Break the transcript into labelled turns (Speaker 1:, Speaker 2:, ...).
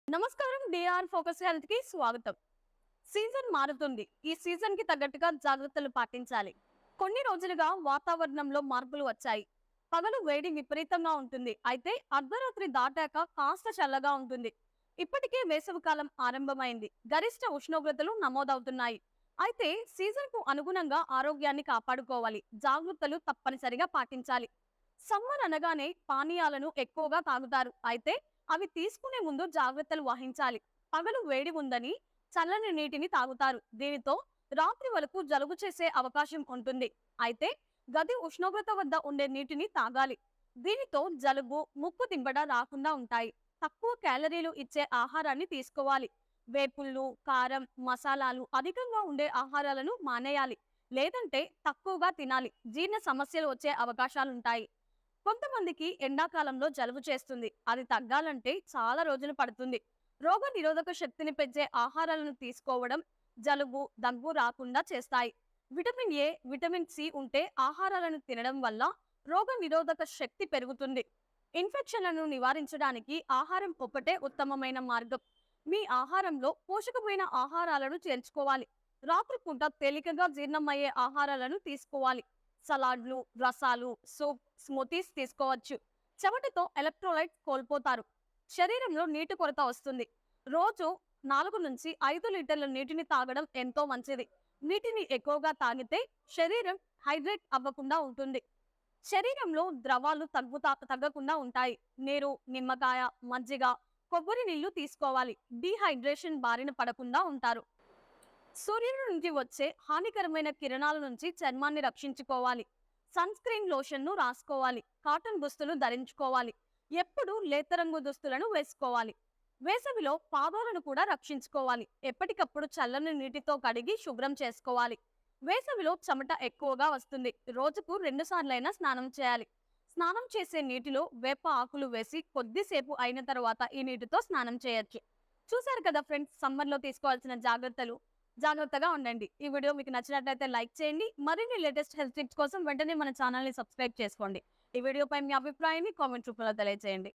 Speaker 1: నమస్కారం. DR focus health కి స్వాగతం. సీజన్ మారుతుంది. ఈ సీజన్ కి తగ్గట్టుగా జాగ్రత్తలు పాటించాలి. కొన్ని రోజులుగా వాతావరణంలో మార్పులు వచ్చాయి. పగలు వేడి విపరీతంగా ఉంటుంది. అయితే అర్ధరాత్రి దాటాక కాస్త చల్లగా ఉంటుంది. ఇప్పటికే వేసవికాలం ఆరంభమైంది. గరిష్ట ఉష్ణోగ్రతలు నమోదవుతున్నాయి. అయితే సీజన్ కు అనుగుణంగా ఆరోగ్యాన్ని కాపాడుకోవాలి. జాగ్రత్తలు తప్పనిసరిగా పాటించాలి. సమ్మర్ అనగానే పానీయాలను ఎక్కువగా తాగుతారు. అయితే అవి తీసుకునే ముందు జాగ్రత్తలు వహించాలి. పగలు వేడి ఉందని చల్లని నీటిని తాగుతారు. దీనితో రాత్రి వరకు జలుబు చేసే అవకాశం ఉంటుంది. అయితే గది ఉష్ణోగ్రత వద్ద ఉండే నీటిని తాగాలి. దీనితో జలుబు, ముక్కు దిబ్బడ రాకుండా ఉంటాయి. తక్కువ క్యాలరీలు ఇచ్చే ఆహారాన్ని తీసుకోవాలి. వేపుళ్ళు, కారం, మసాలాలు అధికంగా ఉండే ఆహారాలను మానేయాలి. లేదంటే తక్కువగా తినాలి. జీర్ణ సమస్యలు వచ్చే అవకాశాలుంటాయి. కొంతమందికి ఎండాకాలంలో జలుబు చేస్తుంది. అది తగ్గాలంటే చాలా రోజులు పడుతుంది. రోగ నిరోధక శక్తిని పెంచే ఆహారాలను తీసుకోవడం జలుబు, దగ్గు రాకుండా చేస్తాయి. విటమిన్ ఏ, విటమిన్ సి ఉంటే ఆహారాలను తినడం వల్ల రోగ నిరోధక శక్తి పెరుగుతుంది. ఇన్ఫెక్షన్లను నివారించడానికి ఆహారం ఒక్కటే ఉత్తమమైన మార్గం. మీ ఆహారంలో పోషకమైన ఆహారాలను చేర్చుకోవాలి. రాత్రిపూట తేలికగా జీర్ణమయ్యే ఆహారాలను తీసుకోవాలి. సలాడ్లు, రసాలు, సూప్, స్మూతీస్ తీసుకోవచ్చు. చెమటతో ఎలక్ట్రోలైట్స్ కోల్పోతారు. శరీరంలో నీటి కొరత వస్తుంది. రోజు 4 నుంచి 5 లీటర్ల నీటిని తాగడం ఎంతో మంచిది. నీటిని ఎక్కువగా తాగితే శరీరం హైడ్రేట్ అవ్వకుండా ఉంటుంది. శరీరంలో ద్రవాలు తగ్గకుండా ఉంటాయి. నీరు, నిమ్మకాయ, మజ్జిగ, కొబ్బరి నీళ్లు తీసుకోవాలి. డీహైడ్రేషన్ బారిన పడకుండా ఉంటారు. సూర్యుడి నుంచి వచ్చే హానికరమైన కిరణాల నుంచి చర్మాన్ని రక్షించుకోవాలి. సన్ స్క్రీన్ లోషన్ను రాసుకోవాలి. కాటన్ దుస్తులు ధరించుకోవాలి. ఎప్పుడు లేత రంగు దుస్తులను వేసుకోవాలి. వేసవిలో పాదాలను కూడా రక్షించుకోవాలి. ఎప్పటికప్పుడు చల్లని నీటితో కడిగి శుభ్రం చేసుకోవాలి. వేసవిలో చెమట ఎక్కువగా వస్తుంది. రోజుకు 2 సార్లైనా స్నానం చేయాలి. స్నానం చేసే నీటిలో వేప ఆకులు వేసి కొద్దిసేపు అయిన తర్వాత ఈ నీటితో స్నానం చేయొచ్చు. చూశారు కదా ఫ్రెండ్స్, సమ్మర్లో తీసుకోవాల్సిన జాగ్రత్తలు. జాగ్రత్తగా ఉండండి. ఈ వీడియో మీకు నచ్చినట్లయితే లైక్ చేయండి. మరిన్ని లేటెస్ట్ హెల్త్ టిప్స్ కోసం వెంటనే మన ఛానల్ని సబ్స్క్రైబ్ చేసుకోండి. ఈ వీడియోపై మీ అభిప్రాయాన్ని కామెంట్ రూపంలో తెలియజేయండి.